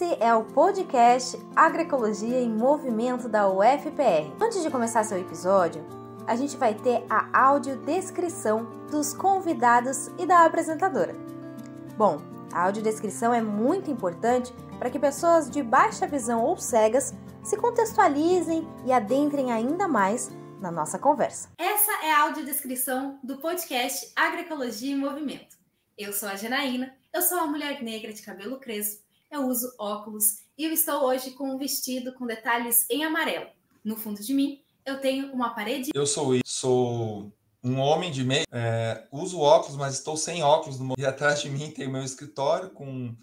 Esse é o podcast Agroecologia em Movimento da UFPR. Antes de começar seu episódio, a gente vai ter a audiodescrição dos convidados e da apresentadora. Bom, a audiodescrição é muito importante para que pessoas de baixa visão ou cegas se contextualizem e adentrem ainda mais na nossa conversa. Essa é a audiodescrição do podcast Agroecologia em Movimento. Eu sou a Janaína, eu sou uma mulher negra de cabelo crespo, eu uso óculos e eu estou hoje com um vestido com detalhes em amarelo. No fundo de mim, eu tenho uma parede... Eu sou um homem de meio, uso óculos, mas estou sem óculos. E atrás de mim tem o meu escritório com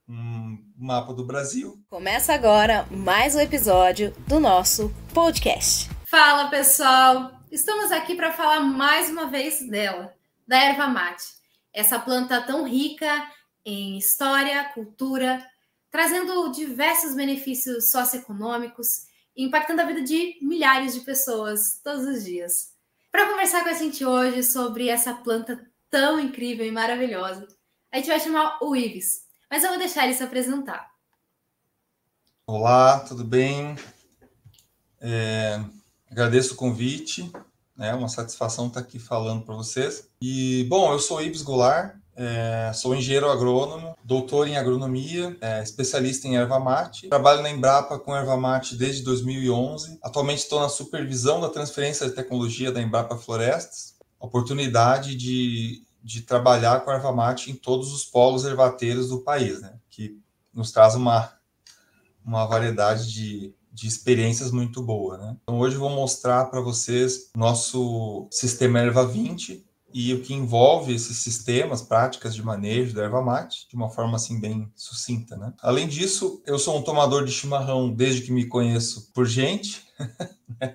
um mapa do Brasil. Começa agora mais um episódio do nosso podcast. Fala, pessoal! Estamos aqui para falar mais uma vez dela, da erva mate. Essa planta tão rica em história, cultura, trazendo diversos benefícios socioeconômicos, impactando a vida de milhares de pessoas todos os dias. Para conversar com a gente hoje sobre essa planta tão incrível e maravilhosa, a gente vai chamar o Ives, mas eu vou deixar ele se apresentar. Olá, tudo bem? Agradeço o convite, é uma satisfação estar aqui falando para vocês. E, bom, eu sou Ives Goulart, sou engenheiro agrônomo, doutor em agronomia, especialista em erva mate. Trabalho na Embrapa com erva mate desde 2011. Atualmente estou na supervisão da transferência de tecnologia da Embrapa Florestas. Oportunidade de trabalhar com erva mate em todos os polos ervateiros do país, né? Que nos traz uma variedade de experiências muito boa, né? Então hoje eu vou mostrar para vocês nosso sistema Erva 20 e o que envolve esses sistemas, práticas de manejo da erva mate, de uma forma assim bem sucinta, né? Além disso, eu sou um tomador de chimarrão desde que me conheço por gente,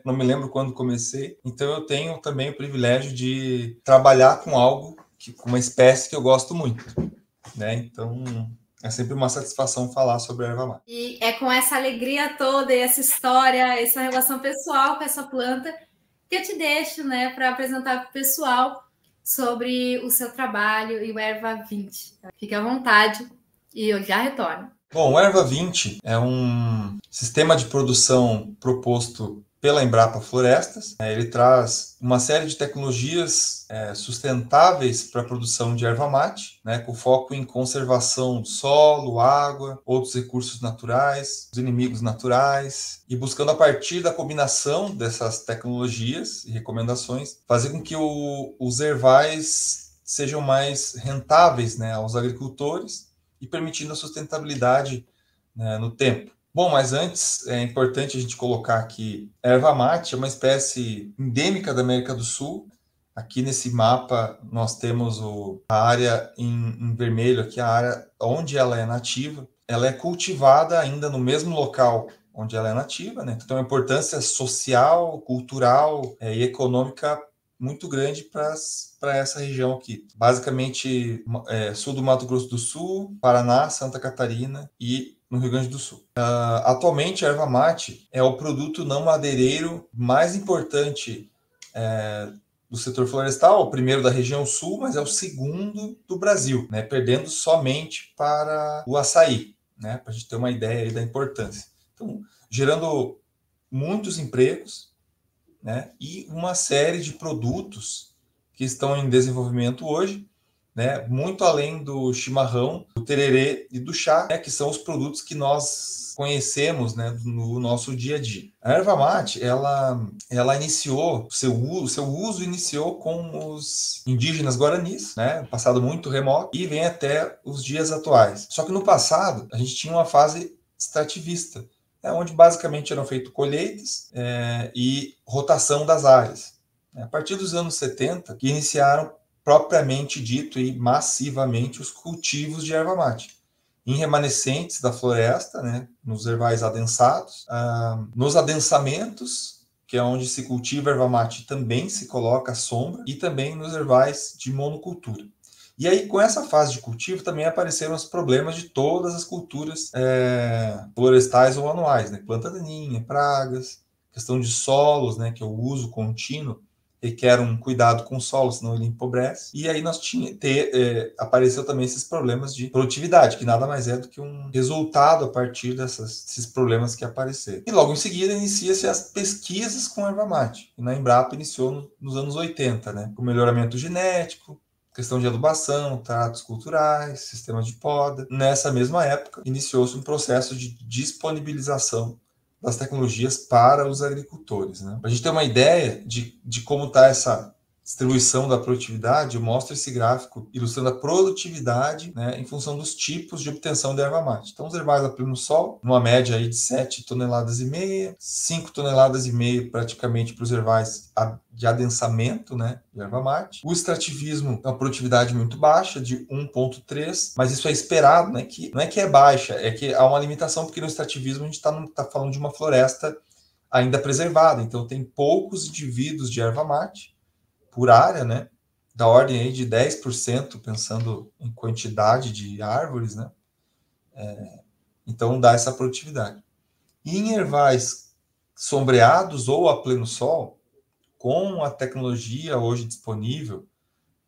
não me lembro quando comecei, então eu tenho também o privilégio de trabalhar com algo, com uma espécie que eu gosto muito, né? Então é sempre uma satisfação falar sobre a erva mate. E é com essa alegria toda e essa história, essa relação pessoal com essa planta que eu te deixo, né, para apresentar para o pessoal sobre o seu trabalho e o Erva 20. Fique à vontade e eu já retorno. Bom, o Erva 20 é um sistema de produção proposto pela Embrapa Florestas. Ele traz uma série de tecnologias sustentáveis para a produção de erva mate, né, com foco em conservação do solo, água, outros recursos naturais, os inimigos naturais, e buscando a partir da combinação dessas tecnologias e recomendações, fazer com que os ervais sejam mais rentáveis, né, aos agricultores e permitindo a sustentabilidade, né, no tempo. Bom, mas antes é importante a gente colocar que a erva mate é uma espécie endêmica da América do Sul. Aqui nesse mapa nós temos a área em vermelho, aqui a área onde ela é nativa. Ela é cultivada ainda no mesmo local onde ela é nativa, né? Então, a importância social, cultural e econômica muito grande para essa região aqui. Basicamente, sul do Mato Grosso do Sul, Paraná, Santa Catarina e no Rio Grande do Sul. Atualmente, a erva mate é o produto não madeireiro mais importante do setor florestal, o primeiro da região sul, mas é o segundo do Brasil, né? Perdendo somente para o açaí, né? Para a gente ter uma ideia aí da importância. Então, gerando muitos empregos, né? E uma série de produtos que estão em desenvolvimento hoje, né? Muito além do chimarrão, do tererê e do chá, né? Que são os produtos que nós conhecemos, né? No nosso dia a dia. A erva mate, ela iniciou, seu uso iniciou com os indígenas guaranis, né? Passado muito remoto, e vem até os dias atuais. Só que no passado, a gente tinha uma fase extrativista, onde basicamente eram feitas colheitas e rotação das áreas. A partir dos anos 70, que iniciaram propriamente dito e massivamente os cultivos de erva mate, em remanescentes da floresta, né, nos ervais adensados, nos adensamentos, que é onde se cultiva erva mate, também se coloca a sombra, e também nos ervais de monocultura. E aí, com essa fase de cultivo, também apareceram os problemas de todas as culturas florestais ou anuais, né? Planta daninha, pragas, questão de solos, né? Que é o uso contínuo, requer um cuidado com o solo, senão ele empobrece. E aí apareceu também esses problemas de produtividade, que nada mais é do que um resultado a partir desses problemas que apareceram. E logo em seguida inicia-se as pesquisas com erva mate. E na Embrapa iniciou nos anos 80, né? Com melhoramento genético, questão de adubação, tratos culturais, sistemas de poda. Nessa mesma época, iniciou-se um processo de disponibilização das tecnologias para os agricultores, né? Para a gente ter uma ideia de como está essa distribuição da produtividade, eu mostro esse gráfico ilustrando a produtividade, né, em função dos tipos de obtenção da erva mate. Então, os herbais a pleno sol, numa média aí de 7,5 toneladas, 5,5 toneladas praticamente para os herbais de adensamento, né, de erva mate. O extrativismo é uma produtividade muito baixa, de 1,3, mas isso é esperado, né, que não é que é baixa, é que há uma limitação, porque no extrativismo a gente está falando de uma floresta ainda preservada, então tem poucos indivíduos de erva mate por área, né, da ordem aí de 10%, pensando em quantidade de árvores, né, então dá essa produtividade. E em herbais sombreados ou a pleno sol, com a tecnologia hoje disponível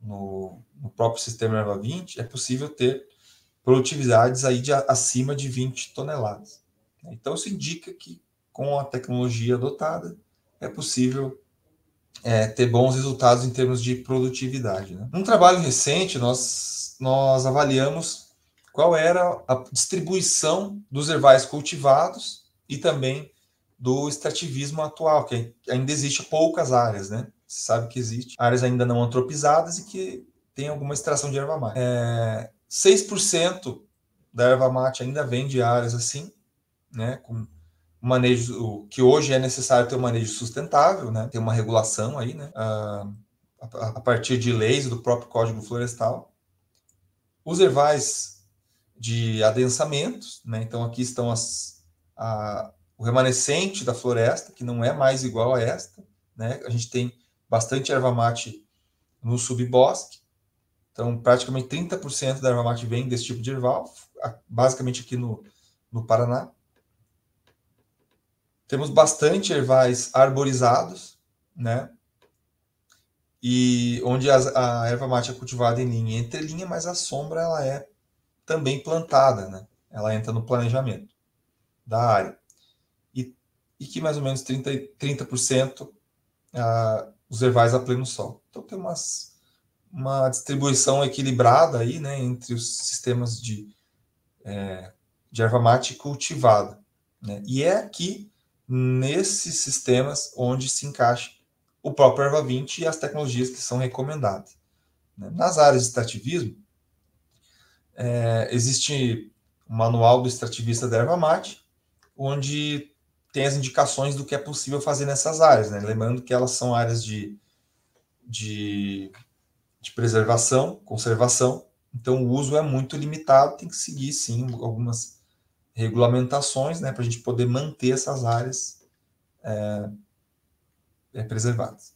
no próprio sistema Erva 20, é possível ter produtividades aí acima de 20 toneladas. Então isso indica que com a tecnologia adotada é possível ter bons resultados em termos de produtividade, né? Num trabalho recente, nós avaliamos qual era a distribuição dos herbais cultivados e também do extrativismo atual, que ainda existe poucas áreas, né? Você sabe que existe áreas ainda não antropizadas e que tem alguma extração de erva mate. 6% da erva mate ainda vem de áreas assim, né? Com manejo que hoje é necessário ter um manejo sustentável, né? Tem uma regulação aí, né? A partir de leis do próprio Código Florestal. Os herbais de adensamentos, né? Então aqui estão o remanescente da floresta, que não é mais igual a esta, né? A gente tem bastante erva mate no subbosque, então praticamente 30% da erva mate vem desse tipo de herbal, basicamente aqui no Paraná. Temos bastante herbais arborizados, né? E onde a erva mate é cultivada em linha e entrelinha, mas a sombra ela é também plantada, né? Ela entra no planejamento da área. E que mais ou menos 30% os herbais a pleno sol. Então tem uma distribuição equilibrada aí, né, entre os sistemas de erva mate cultivada, né? E é aqui nesses sistemas onde se encaixa o próprio Erva 20 e as tecnologias que são recomendadas. Nas áreas de extrativismo, existe o manual do extrativista da erva mate, onde tem as indicações do que é possível fazer nessas áreas, né? Lembrando que elas são áreas de preservação, conservação, então o uso é muito limitado, tem que seguir, sim, algumas regulamentações, né, para a gente poder manter essas áreas preservadas.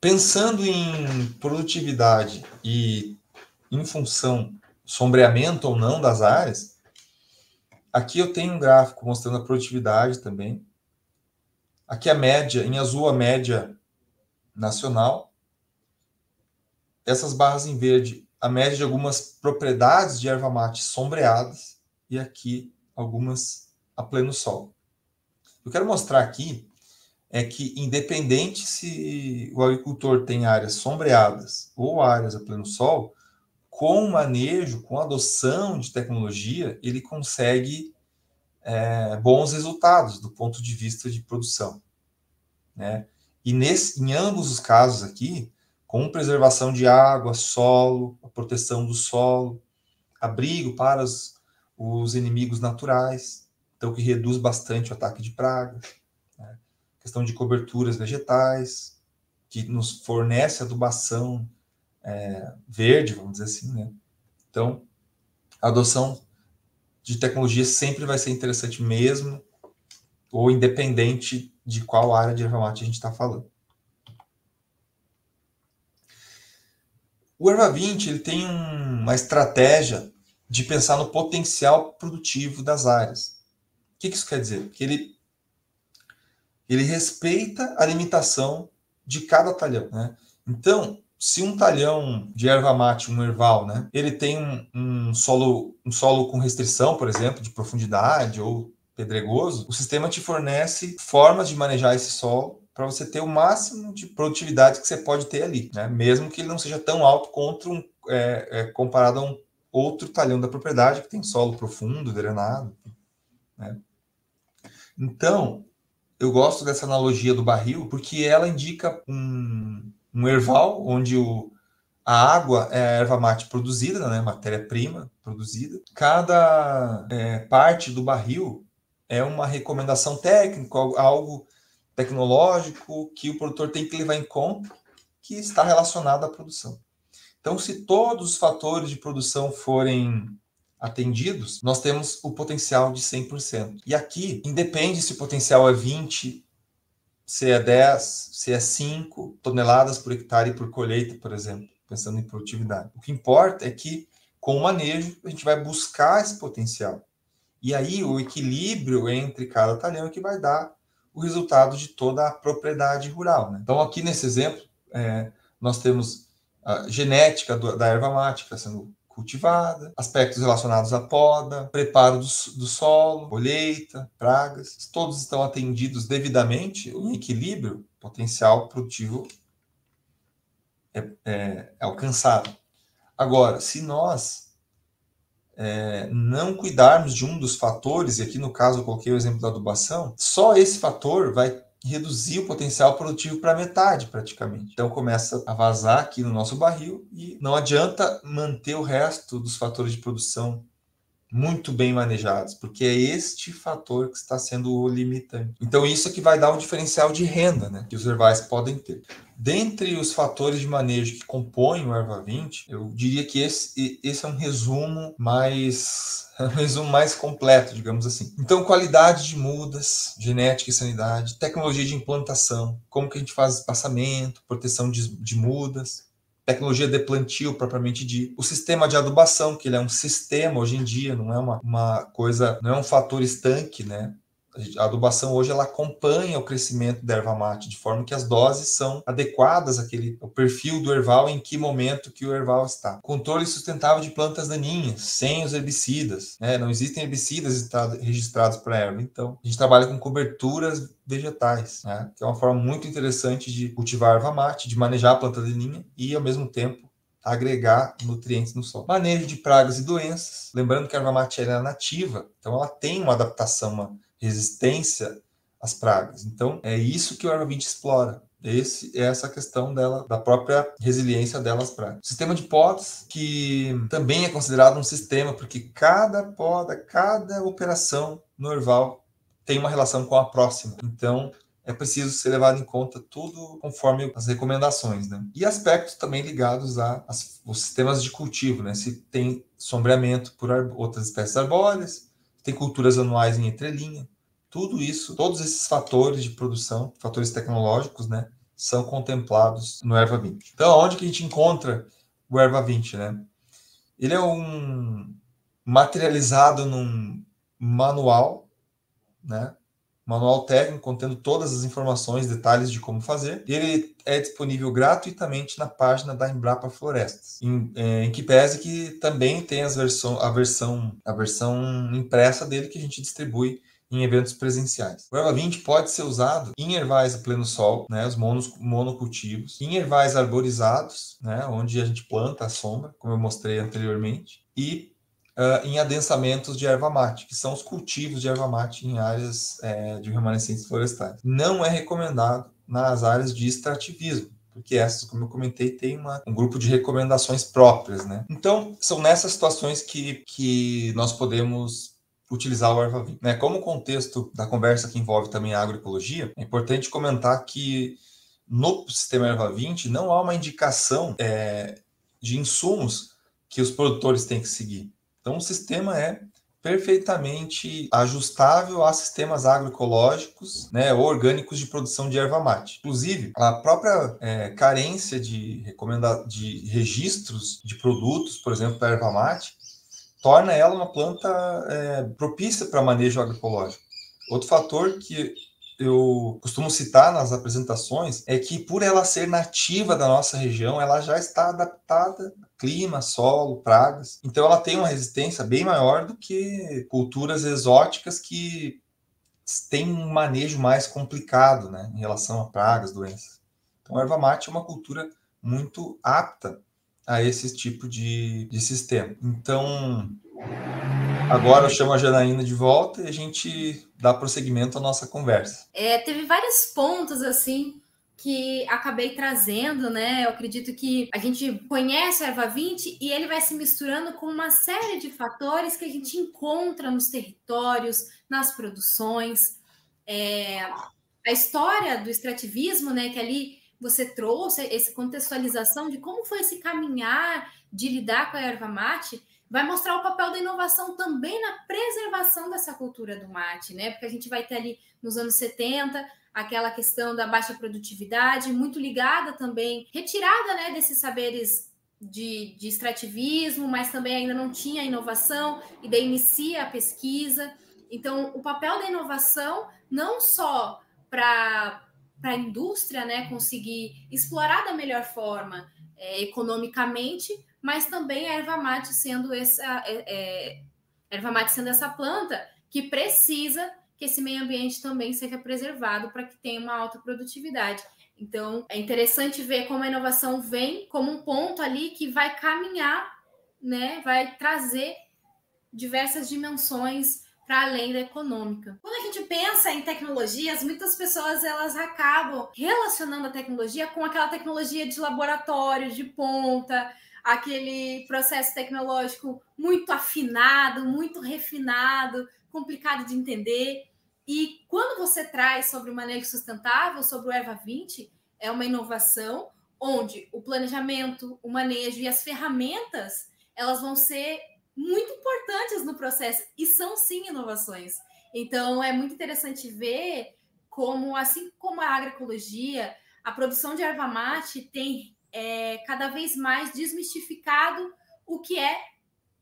Pensando em produtividade e em função sombreamento ou não das áreas, aqui eu tenho um gráfico mostrando a produtividade também. Aqui a média, em azul a média nacional. Essas barras em verde, a média de algumas propriedades de erva mate sombreadas, e aqui algumas a pleno sol. Eu quero mostrar aqui que, independente se o agricultor tem áreas sombreadas ou áreas a pleno sol, com o manejo, com a adoção de tecnologia, ele consegue bons resultados do ponto de vista de produção, né? E em ambos os casos aqui, com preservação de água, solo, a proteção do solo, abrigo para os inimigos naturais, então que reduz bastante o ataque de pragas, né? Questão de coberturas vegetais, que nos fornece adubação verde, vamos dizer assim, né? Então, a adoção de tecnologia sempre vai ser interessante mesmo, ou independente de qual área de erva mate a gente está falando. O Erva 20 ele tem uma estratégia de pensar no potencial produtivo das áreas. O que isso quer dizer? Que ele ele respeita a limitação de cada talhão, né? Então, se um talhão de erva mate, um erval, né, ele tem um solo com restrição, por exemplo, de profundidade ou pedregoso, o sistema te fornece formas de manejar esse solo para você ter o máximo de produtividade que você pode ter ali, né? Mesmo que ele não seja tão alto comparado a um outro talhão da propriedade que tem solo profundo, drenado, né? Então, eu gosto dessa analogia do barril porque ela indica um erval onde a água é a erva mate produzida, né, matéria-prima produzida. Cada parte do barril é uma recomendação técnica, algo tecnológico que o produtor tem que levar em conta que está relacionado à produção. Então, se todos os fatores de produção forem atendidos, nós temos o potencial de 100%. E aqui, independe se o potencial é 20, se é 10, se é 5 toneladas por hectare por colheita, por exemplo, pensando em produtividade. O que importa é que, com o manejo, a gente vai buscar esse potencial. E aí, o equilíbrio entre cada talhão é que vai dar o resultado de toda a propriedade rural, né? Então, aqui nesse exemplo, nós temos a genética da erva mate sendo cultivada, aspectos relacionados à poda, preparo do solo, colheita, pragas, todos estão atendidos devidamente, em equilíbrio, potencial produtivo é alcançado. Agora, se nós não cuidarmos de um dos fatores, e aqui no caso eu coloquei o exemplo da adubação, só esse fator vai reduzir o potencial produtivo para metade, praticamente. Então começa a vazar aqui no nosso barril e não adianta manter o resto dos fatores de produção muito bem manejados, porque é este fator que está sendo o limitante. Então isso é que vai dar um diferencial de renda, né, que os ervais podem ter. Dentre os fatores de manejo que compõem o Erva 20, eu diria que esse é um resumo mais completo, digamos assim. Então, qualidade de mudas, genética e sanidade, tecnologia de implantação, como que a gente faz espaçamento, proteção de mudas, tecnologia de plantio propriamente dito, o sistema de adubação, que ele é um sistema hoje em dia, não é uma coisa, não é um fator estanque, né? A adubação hoje ela acompanha o crescimento da erva mate, de forma que as doses são adequadas ao perfil do erval, em que momento que o erval está. Controle sustentável de plantas daninhas, sem os herbicidas, né? Não existem herbicidas registrados para a erva, então a gente trabalha com coberturas vegetais, né? Que é uma forma muito interessante de cultivar a erva mate, de manejar a planta daninha e, ao mesmo tempo, agregar nutrientes no solo. Manejo de pragas e doenças, lembrando que a erva mate é nativa, então ela tem uma adaptação, uma resistência às pragas. Então, é isso que o Erva 20 explora. Essa questão dela, da própria resiliência delas às pragas. O sistema de podas, que também é considerado um sistema, porque cada poda, cada operação no erval tem uma relação com a próxima. Então, é preciso ser levado em conta tudo conforme as recomendações, né? E aspectos também ligados aos sistemas de cultivo, né? Se tem sombreamento por outras espécies arbóreas, tem culturas anuais em entrelinha, tudo isso, todos esses fatores de produção, fatores tecnológicos, né, são contemplados no Erva 20. Então, onde que a gente encontra o Erva 20, né? Ele é materializado num manual, né? Manual técnico contendo todas as informações, detalhes de como fazer. Ele é disponível gratuitamente na página da Embrapa Florestas, em que pese que também tem a versão impressa dele que a gente distribui em eventos presenciais. O Erva 20 pode ser usado em ervais a pleno sol, né, os monocultivos, em ervais arborizados, né, onde a gente planta à sombra, como eu mostrei anteriormente, e em adensamentos de erva mate, que são os cultivos de erva mate em áreas de remanescentes florestais. Não é recomendado nas áreas de extrativismo, porque essas, como eu comentei, tem um grupo de recomendações próprias, né? Então, são nessas situações que nós podemos utilizar o Erva 20. Né? Como o contexto da conversa que envolve também a agroecologia, é importante comentar que no sistema Erva 20 não há uma indicação de insumos que os produtores têm que seguir. Então, o sistema é perfeitamente ajustável a sistemas agroecológicos, né, ou orgânicos de produção de erva mate. Inclusive, a própria carência de registros de produtos, por exemplo, da erva mate, torna ela uma planta propícia para manejo agroecológico. Outro fator que eu costumo citar nas apresentações é que, por ela ser nativa da nossa região, ela já está adaptada a clima, solo, pragas. Então, ela tem uma resistência bem maior do que culturas exóticas que têm um manejo mais complicado, né, em relação a pragas, doenças. Então, a erva mate é uma cultura muito apta a esse tipo de sistema. Então, agora eu chamo a Janaína de volta e a gente dá prosseguimento à nossa conversa. Teve vários pontos assim que acabei trazendo, né? Eu acredito que a gente conhece a erva 20 e ele vai se misturando com uma série de fatores que a gente encontra nos territórios, nas produções. A história do extrativismo, né? Que ali você trouxe essa contextualização de como foi esse caminhar de lidar com a erva mate, vai mostrar o papel da inovação também na preservação dessa cultura do mate, né? Porque a gente vai ter ali nos anos 70 aquela questão da baixa produtividade, muito ligada também, retirada, né, desses saberes de extrativismo, mas também ainda não tinha inovação, e daí inicia a pesquisa. Então, o papel da inovação, não só para a indústria, né, conseguir explorar da melhor forma economicamente, mas também a erva mate sendo essa planta que precisa que esse meio ambiente também seja preservado para que tenha uma alta produtividade. Então, é interessante ver como a inovação vem como um ponto ali que vai caminhar, né, vai trazer diversas dimensões para além da econômica. Quando a gente pensa em tecnologias, muitas pessoas elas acabam relacionando a tecnologia com aquela tecnologia de laboratório, de ponta, aquele processo tecnológico muito afinado, muito refinado, complicado de entender. E quando você traz sobre o manejo sustentável, sobre o erva 20, é uma inovação onde o planejamento, o manejo e as ferramentas, elas vão ser muito importantes no processo e são sim inovações. Então é muito interessante ver como, assim como a agroecologia, a produção de erva mate tem cada vez mais desmistificado o que é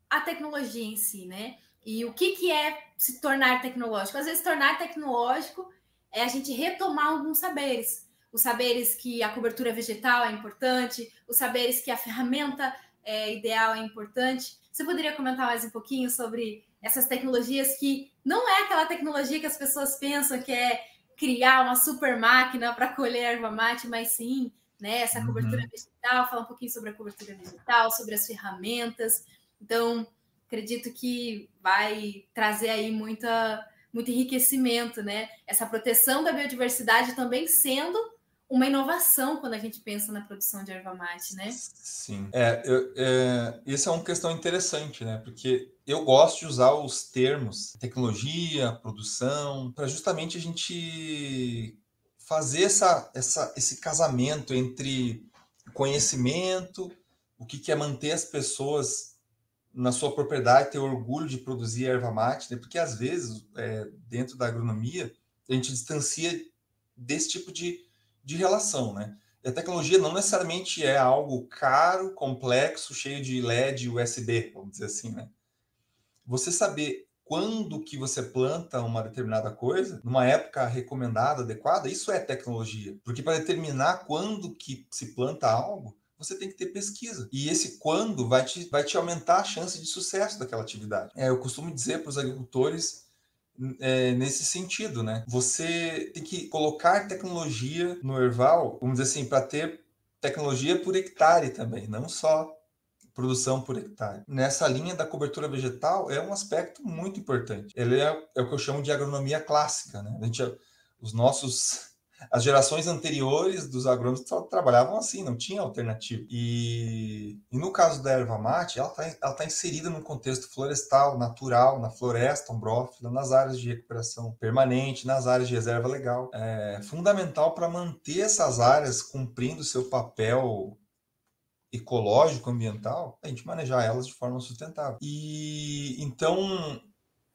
a tecnologia em si, né? E o que é se tornar tecnológico? Às vezes, tornar tecnológico é a gente retomar alguns saberes. Os saberes que a cobertura vegetal é importante, os saberes que a ferramenta ideal é importante. Você poderia comentar mais um pouquinho sobre essas tecnologias que não é aquela tecnologia que as pessoas pensam que é criar uma super máquina para colher erva mate, mas sim, né, essa cobertura vegetal, falar um pouquinho sobre a cobertura vegetal, sobre as ferramentas. Então, acredito que vai trazer aí muito enriquecimento, né? Essa proteção da biodiversidade também sendo uma inovação quando a gente pensa na produção de erva mate, né? Sim. Isso é uma questão interessante, né? Porque eu gosto de usar os termos tecnologia, produção, para justamente a gente fazer esse casamento entre conhecimento, o que é manter as pessoas na sua propriedade, ter orgulho de produzir erva mate, né? Porque às vezes, dentro da agronomia, a gente distancia desse tipo de relação, né? E a tecnologia não necessariamente é algo caro, complexo, cheio de LED, USB, vamos dizer assim, né? Você saber quando que você planta uma determinada coisa, numa época recomendada, adequada, isso é tecnologia. Porque para determinar quando que se planta algo, você tem que ter pesquisa. E esse quando vai te aumentar a chance de sucesso daquela atividade. Eu costumo dizer para os agricultores nesse sentido, né? Você tem que colocar tecnologia no Erval, vamos dizer assim, para ter tecnologia por hectare também, não só produção por hectare. Nessa linha da cobertura vegetal é um aspecto muito importante. Ele é o que eu chamo de agronomia clássica, né? As gerações anteriores dos agrônomos trabalhavam assim, não tinha alternativa. E no caso da erva mate, ela tá inserida num contexto florestal, natural, na floresta ombrófila, nas áreas de recuperação permanente, nas áreas de reserva legal. É fundamental para manter essas áreas cumprindo seu papel ecológico, ambiental, a gente manejar elas de forma sustentável. E então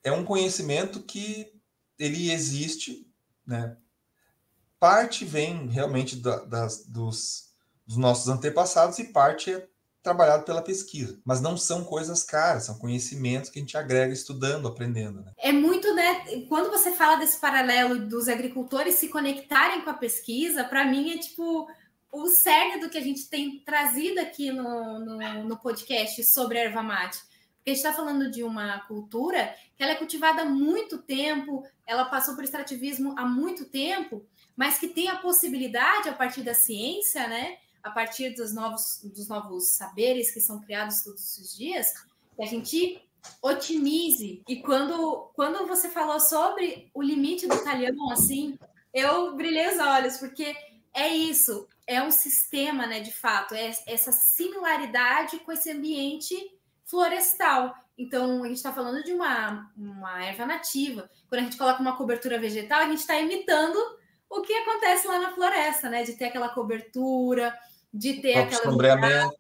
é um conhecimento que ele existe, né? Parte vem realmente dos nossos antepassados e parte trabalhado pela pesquisa, mas não são coisas caras, são conhecimentos que a gente agrega estudando, aprendendo, né? É muito, né? Quando você fala desse paralelo dos agricultores se conectarem com a pesquisa, para mim é tipo o cerne do que a gente tem trazido aqui no podcast sobre a erva mate. Porque a gente está falando de uma cultura que ela é cultivada há muito tempo, ela passou por extrativismo há muito tempo, mas que tem a possibilidade, a partir da ciência, né? A partir dos novos saberes que são criados todos os dias, que a gente otimize. E quando você falou sobre o limite do talhão, assim, eu brilhei os olhos, porque é isso, é um sistema, né, de fato, é essa similaridade com esse ambiente florestal. Então, a gente está falando de uma erva nativa. Quando a gente coloca uma cobertura vegetal, a gente está imitando o que acontece lá na floresta, né? De ter aquela cobertura, de ter aquela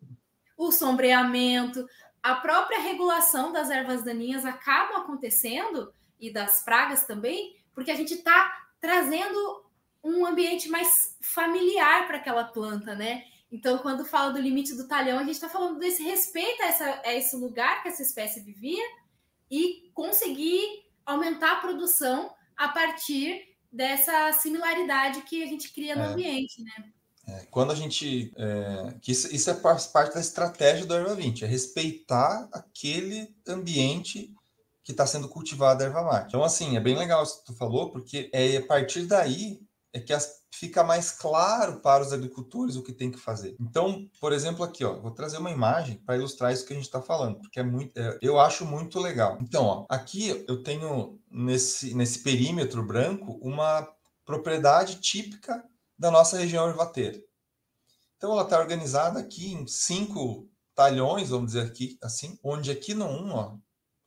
o sombreamento, a própria regulação das ervas daninhas acabam acontecendo, e das pragas também, porque a gente está trazendo um ambiente mais familiar para aquela planta, né? Então, quando fala do limite do talhão, a gente está falando desse respeito a esse lugar que essa espécie vivia e conseguir aumentar a produção a partir dessa similaridade que a gente cria no ambiente, né? Quando a gente... que isso é parte da estratégia do Erva 20, é respeitar aquele ambiente que está sendo cultivado a erva mate. Então, assim, é bem legal isso que tu falou, porque a partir daí que fica mais claro para os agricultores o que tem que fazer. Então, por exemplo, aqui, ó, vou trazer uma imagem para ilustrar isso que a gente está falando, porque eu acho muito legal. Então, ó, aqui eu tenho nesse perímetro branco uma propriedade típica da nossa região ervateira. Então, ela está organizada aqui em 5 talhões, vamos dizer aqui, assim, onde aqui no 1, ó,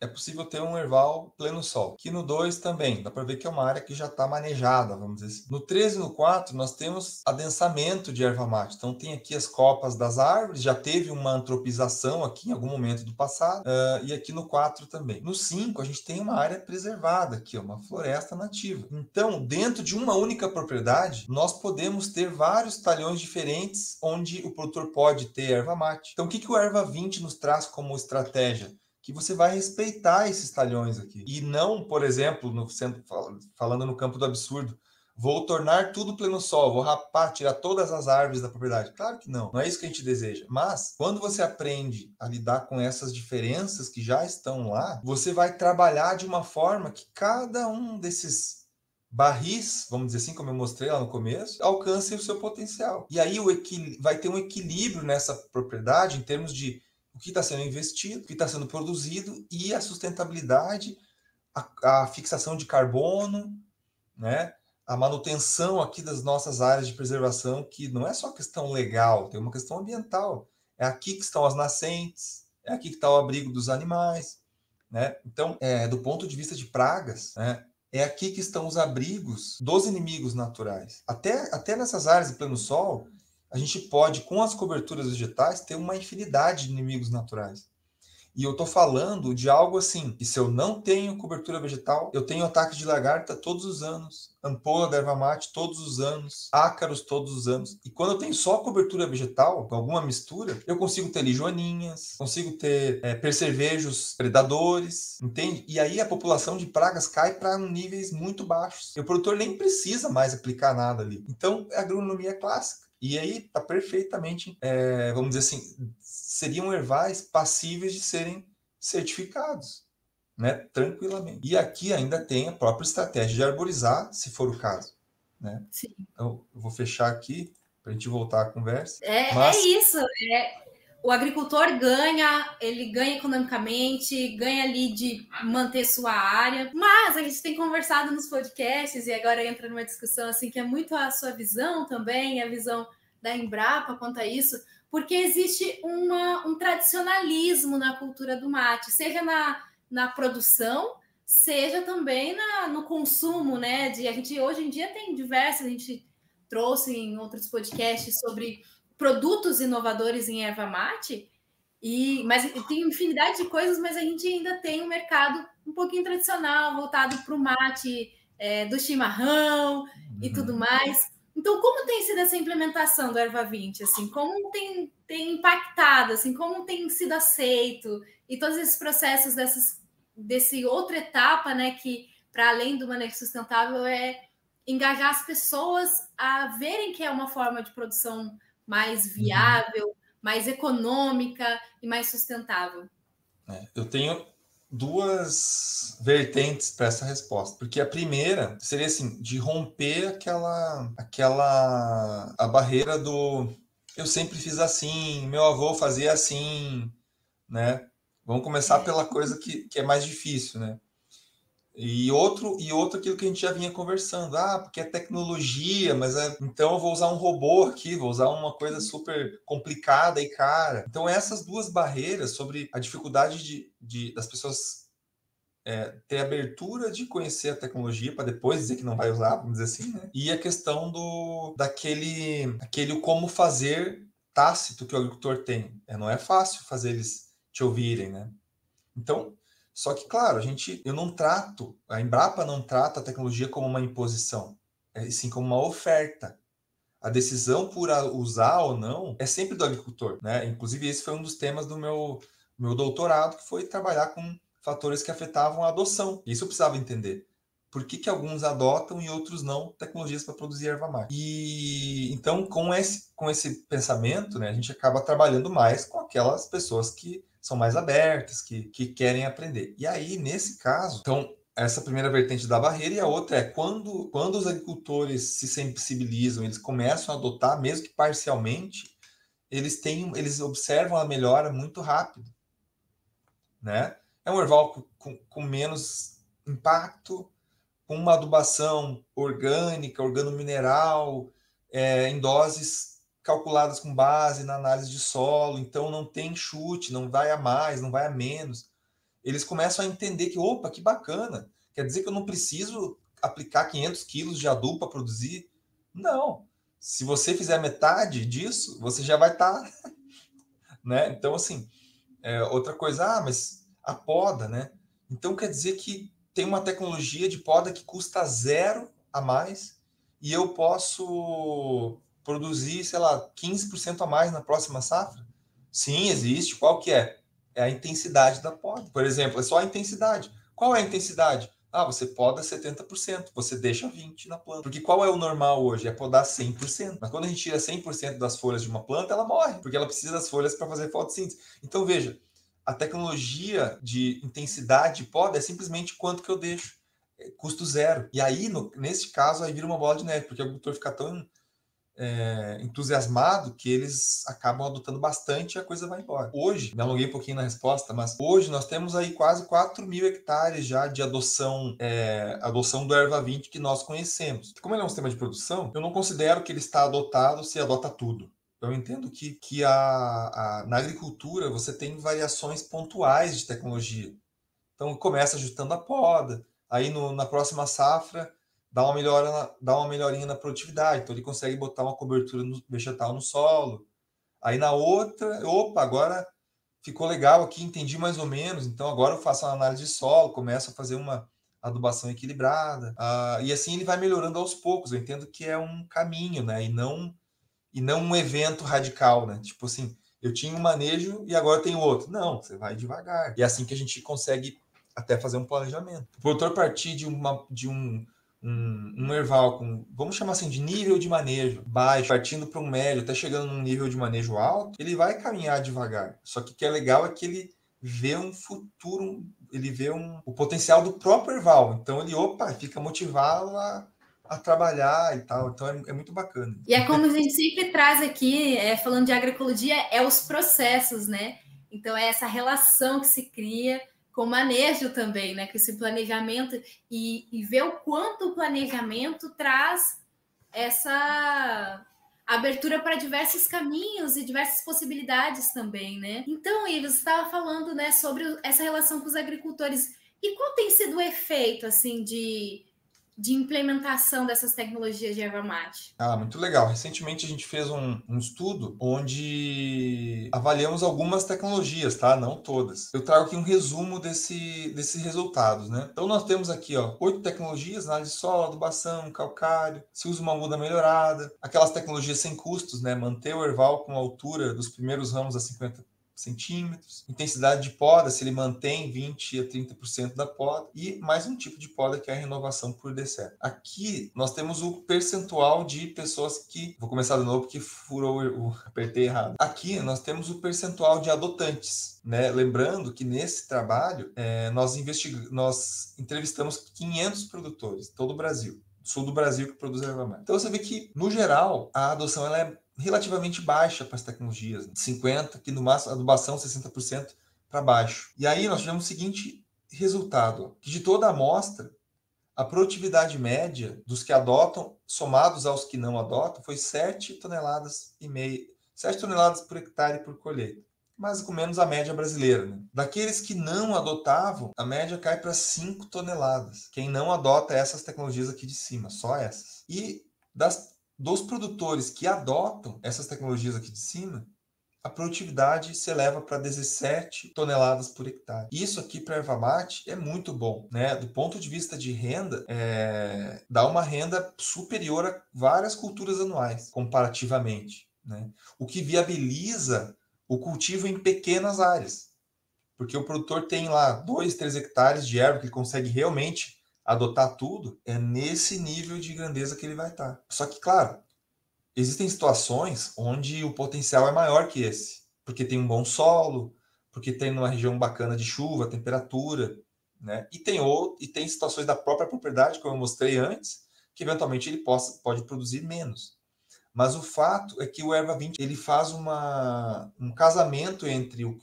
é possível ter um erval pleno sol. Aqui no 2 também, dá para ver que é uma área que já está manejada, vamos dizer assim. No 3 e no 4, nós temos adensamento de erva mate. Então, tem aqui as copas das árvores, já teve uma antropização aqui em algum momento do passado, e aqui no 4 também. No 5, a gente tem uma área preservada aqui, ó, uma floresta nativa. Então, dentro de uma única propriedade, nós podemos ter vários talhões diferentes onde o produtor pode ter erva mate. Então, o que o Erva 20 nos traz como estratégia? Que você vai respeitar esses talhões aqui. E não, por exemplo, falando no campo do absurdo, vou tornar tudo pleno sol, vou rapar, tirar todas as árvores da propriedade. Claro que não, não é isso que a gente deseja. Mas, quando você aprende a lidar com essas diferenças que já estão lá, você vai trabalhar de uma forma que cada um desses barris, vamos dizer assim, como eu mostrei lá no começo, alcance o seu potencial. E aí vai ter um equilíbrio nessa propriedade em termos de o que está sendo investido, o que está sendo produzido e a sustentabilidade, a fixação de carbono, né? A manutenção aqui das nossas áreas de preservação, que não é só questão legal, tem uma questão ambiental. É aqui que estão as nascentes, é aqui que está o abrigo dos animais, né? Então, do ponto de vista de pragas, né? É aqui que estão os abrigos dos inimigos naturais. Até nessas áreas de pleno sol, a gente pode, com as coberturas vegetais, ter uma infinidade de inimigos naturais. E eu estou falando de algo assim, que se eu não tenho cobertura vegetal, eu tenho ataque de lagarta todos os anos, ampola da erva mate todos os anos, ácaros todos os anos. E quando eu tenho só cobertura vegetal, com alguma mistura, eu consigo ter lijoaninhas, consigo ter percevejos predadores, entende? E aí a população de pragas cai para níveis muito baixos. E o produtor nem precisa mais aplicar nada ali. Então, é agronomia clássica. E aí está perfeitamente, vamos dizer assim, seriam ervais passíveis de serem certificados, né? Tranquilamente. E aqui ainda tem a própria estratégia de arborizar, se for o caso, né? Sim. Então, eu vou fechar aqui para a gente voltar à conversa. É isso. O agricultor ganha, ele ganha economicamente, ganha ali de manter sua área, mas a gente tem conversado nos podcasts e agora entra numa discussão assim que é muito a sua visão também, a visão da Embrapa quanto a isso, porque existe um tradicionalismo na cultura do mate, seja na produção, seja também no consumo, né? A gente hoje em dia tem diversas, a gente trouxe em outros podcasts sobre produtos inovadores em erva mate, mas tem infinidade de coisas, mas a gente ainda tem um mercado um pouquinho tradicional, voltado para o mate do chimarrão e tudo mais. Então, como tem sido essa implementação do Erva 20? Assim, como tem impactado? Assim, como tem sido aceito? E todos esses processos desse outra etapa, né, que para além do manejo sustentável é engajar as pessoas a verem que é uma forma de produção mais viável, mais econômica e mais sustentável. Eu tenho duas vertentes para essa resposta, porque a primeira seria assim, de romper a barreira do eu sempre fiz assim, meu avô fazia assim, né? Vamos começar pela coisa que é mais difícil, né? E outro aquilo que a gente já vinha conversando, porque é tecnologia, mas então eu vou usar um robô aqui, vou usar uma coisa super complicada e cara. Então essas duas barreiras sobre a dificuldade das pessoas ter abertura de conhecer a tecnologia para depois dizer que não vai usar, vamos dizer assim, né? E a questão daquele como fazer tácito que o agricultor tem. Não é fácil fazer eles te ouvirem, né? Então, só que, claro, a Embrapa não trata a tecnologia como uma imposição, sim como uma oferta. A decisão por usar ou não é sempre do agricultor, né? Inclusive, esse foi um dos temas do meu doutorado, que foi trabalhar com fatores que afetavam a adoção. Isso eu precisava entender. Por que alguns adotam e outros não tecnologias para produzir erva mate? E então, com esse pensamento, né, a gente acaba trabalhando mais com aquelas pessoas que são mais abertas, que querem aprender. E aí, nesse caso, então, essa primeira vertente da barreira, e a outra é quando os agricultores se sensibilizam, eles começam a adotar, mesmo que parcialmente, eles observam a melhora muito rápido, né? É um erval com menos impacto, com uma adubação orgânica, organomineral, em doses calculadas com base na análise de solo, então não tem chute, não vai a mais, não vai a menos. Eles começam a entender que, opa, que bacana, quer dizer que eu não preciso aplicar 500 quilos de adubo para produzir? Não. Se você fizer metade disso, você já vai estar... né? Então, assim, outra coisa, mas a poda, né? Então, quer dizer que tem uma tecnologia de poda que custa zero a mais e eu posso produzir, sei lá, 15% a mais na próxima safra? Sim, existe. Qual que é? É a intensidade da poda. Por exemplo, é só a intensidade. Qual é a intensidade? Você poda 70%, você deixa 20% na planta. Porque qual é o normal hoje? É podar 100%. Mas quando a gente tira 100% das folhas de uma planta, ela morre, porque ela precisa das folhas para fazer fotossíntese. Então, veja, a tecnologia de intensidade de poda é simplesmente quanto que eu deixo. Custo zero. E aí, nesse caso, aí vira uma bola de neve, porque o agricultor fica tão entusiasmado que eles acabam adotando bastante e a coisa vai embora. Hoje, me alonguei um pouquinho na resposta, mas hoje nós temos aí quase 4.000 hectares já de adoção do Erva 20 que nós conhecemos. Como ele é um sistema de produção, eu não considero que ele está adotado se adota tudo. Eu entendo que na agricultura você tem variações pontuais de tecnologia. Então começa ajustando a poda, aí na próxima safra dá uma melhorinha na produtividade, então ele consegue botar uma cobertura vegetal no solo. Aí na outra, opa, agora ficou legal aqui, entendi mais ou menos, então agora eu faço uma análise de solo, começo a fazer uma adubação equilibrada, e assim ele vai melhorando aos poucos. Eu entendo que é um caminho, né, e não um evento radical, né, tipo assim, eu tinha um manejo e agora tenho outro. Não, você vai devagar. E é assim que a gente consegue até fazer um planejamento. O produtor partir de um erval com, vamos chamar assim, de nível de manejo baixo, partindo para um médio, até chegando num nível de manejo alto, ele vai caminhar devagar. Só que o que é legal é que ele vê um futuro, ele vê o potencial do próprio erval. Então ele, fica motivado a trabalhar e tal. Então é muito bacana. E é como a gente sempre traz aqui, falando de agroecologia, os processos, né? Então é essa relação que se cria com o manejo também, né? Com esse planejamento e ver o quanto o planejamento traz essa abertura para diversos caminhos e diversas possibilidades também, né? Então, Ives, você estava falando, né, sobre essa relação com os agricultores. E qual tem sido o efeito, assim, de de implementação dessas tecnologias de erva mate? Muito legal. Recentemente a gente fez um estudo onde avaliamos algumas tecnologias, tá? Não todas. Eu trago aqui um resumo desses resultados, né? Então nós temos aqui, 8 tecnologias: análise de solo, adubação, calcário, se usa uma muda melhorada, aquelas tecnologias sem custos, né? Manter o erval com a altura dos primeiros ramos a 50 centímetros, intensidade de poda, se ele mantém 20 a 30% da poda, e mais um tipo de poda, que é a renovação por deceto. Aqui nós temos o percentual de pessoas que... Vou começar de novo porque apertei errado. Aqui nós temos o percentual de adotantes, né? Lembrando que nesse trabalho nós entrevistamos 500 produtores, todo o Brasil, sul do Brasil, que produz erva mate. Então você vê que, no geral, a adoção ela é relativamente baixa para as tecnologias, 50%, que no máximo adubação 60% para baixo. E aí nós tivemos o seguinte resultado, que de toda a amostra, a produtividade média dos que adotam, somados aos que não adotam, foi 7,5 toneladas, 7 toneladas por hectare por colheita. Mais ou menos a média brasileira, né? Daqueles que não adotavam, a média cai para 5 toneladas. Quem não adota essas tecnologias aqui de cima, só essas. E dos produtores que adotam essas tecnologias aqui de cima, a produtividade se eleva para 17 toneladas por hectare. Isso aqui para a erva mate é muito bom, né? Do ponto de vista de renda, dá uma renda superior a várias culturas anuais, comparativamente, né? O que viabiliza o cultivo em pequenas áreas, porque o produtor tem lá 2, 3 hectares de erva que ele consegue realmente adotar tudo. É nesse nível de grandeza que ele vai estar. Só que, claro, existem situações onde o potencial é maior que esse, porque tem um bom solo, porque tem uma região bacana de chuva, temperatura, né? E tem situações da própria propriedade, como eu mostrei antes, que eventualmente ele pode produzir menos. Mas o fato é que o erva 20 ele faz um casamento entre o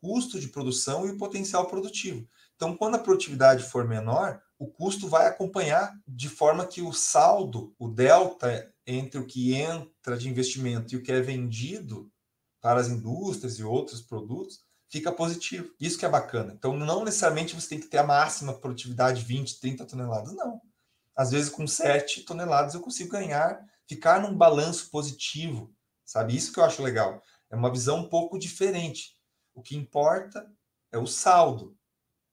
custo de produção e o potencial produtivo. Então, quando a produtividade for menor, o custo vai acompanhar, de forma que o saldo, o delta entre o que entra de investimento e o que é vendido para as indústrias e outros produtos, fica positivo. Isso que é bacana. Então, não necessariamente você tem que ter a máxima produtividade, 20, 30 toneladas, não. Às vezes, com 7 toneladas, eu consigo ficar num balanço positivo, sabe? Isso que eu acho legal. É uma visão um pouco diferente. O que importa é o saldo,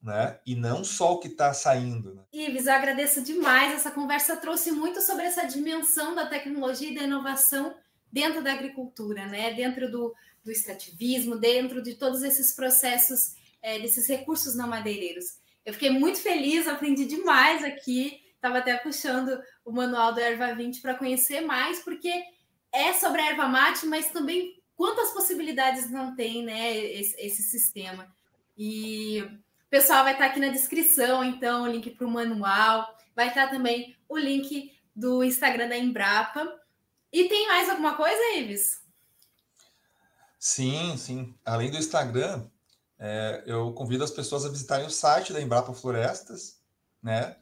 né? E não só o que está saindo, né? Ives, eu agradeço demais. Essa conversa trouxe muito sobre essa dimensão da tecnologia e da inovação dentro da agricultura, né? Dentro do extrativismo, dentro de todos esses processos, desses recursos não madeireiros. Eu fiquei muito feliz, aprendi demais aqui. Estava até puxando o manual do Erva 20 para conhecer mais, porque é sobre a erva mate, mas também quantas possibilidades não tem, né, esse sistema. E o pessoal vai estar aqui na descrição, então, o link para o manual. Vai estar também o link do Instagram da Embrapa. E tem mais alguma coisa, Ives? Sim, sim. Além do Instagram, eu convido as pessoas a visitarem o site da Embrapa Florestas, né?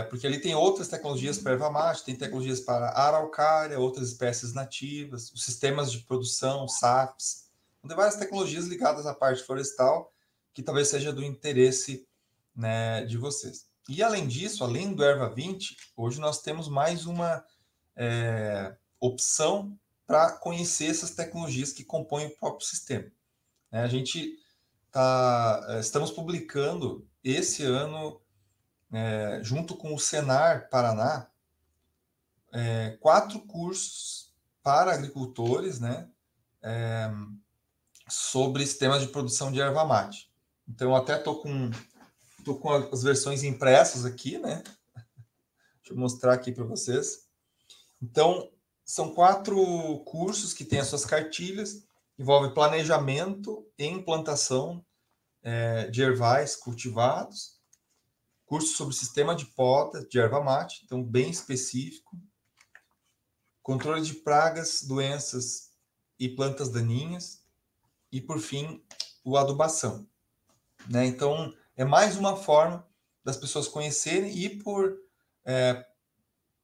Porque ali tem outras tecnologias para erva mate, tem tecnologias para araucária, outras espécies nativas, os sistemas de produção, SAFs. Então, tem várias tecnologias ligadas à parte florestal que talvez seja do interesse, né, de vocês. E além disso, além do erva 20, hoje nós temos mais uma opção para conhecer essas tecnologias que compõem o próprio sistema. Estamos publicando esse ano, junto com o Senar Paraná, 4 cursos para agricultores, né, sobre sistemas de produção de erva mate. Então, eu até estou com as versões impressas aqui, né? Deixa eu mostrar aqui para vocês. Então, são 4 cursos que têm as suas cartilhas, envolve planejamento e implantação de ervais cultivados, curso sobre sistema de poda de erva mate, então bem específico, controle de pragas, doenças e plantas daninhas, e por fim, o adubação, né? Então, é mais uma forma das pessoas conhecerem, e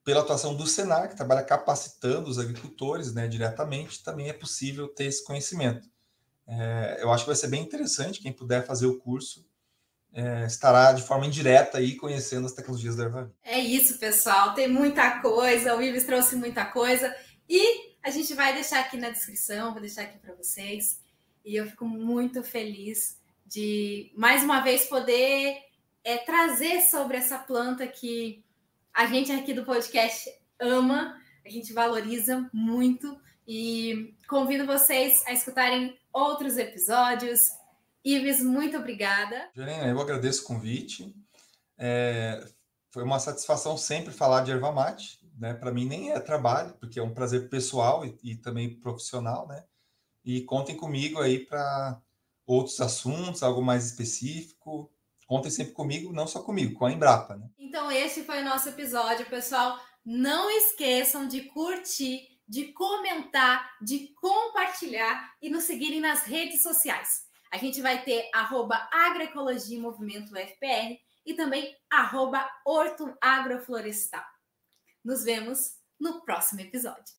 pela atuação do Senar, que trabalha capacitando os agricultores, né, diretamente, também é possível ter esse conhecimento. Eu acho que vai ser bem interessante quem puder fazer o curso. estará de forma indireta aí conhecendo as tecnologias da erva. É isso, pessoal. Tem muita coisa, o Ives trouxe muita coisa e a gente vai deixar aqui na descrição, vou deixar aqui para vocês. E eu fico muito feliz de, mais uma vez, poder trazer sobre essa planta que a gente aqui do podcast ama, a gente valoriza muito e convido vocês a escutarem outros episódios. Ives, muito obrigada. Janaína, eu agradeço o convite. Foi uma satisfação sempre falar de erva mate, né? Para mim nem é trabalho, porque é um prazer pessoal e também profissional, né? E contem comigo aí para outros assuntos, algo mais específico. Contem sempre comigo, não só comigo, com a Embrapa, né? Então esse foi o nosso episódio, pessoal. Não esqueçam de curtir, de comentar, de compartilhar e nos seguirem nas redes sociais. A gente vai ter @agroecologia movimento UFPR e também @horto agroflorestal. Nos vemos no próximo episódio.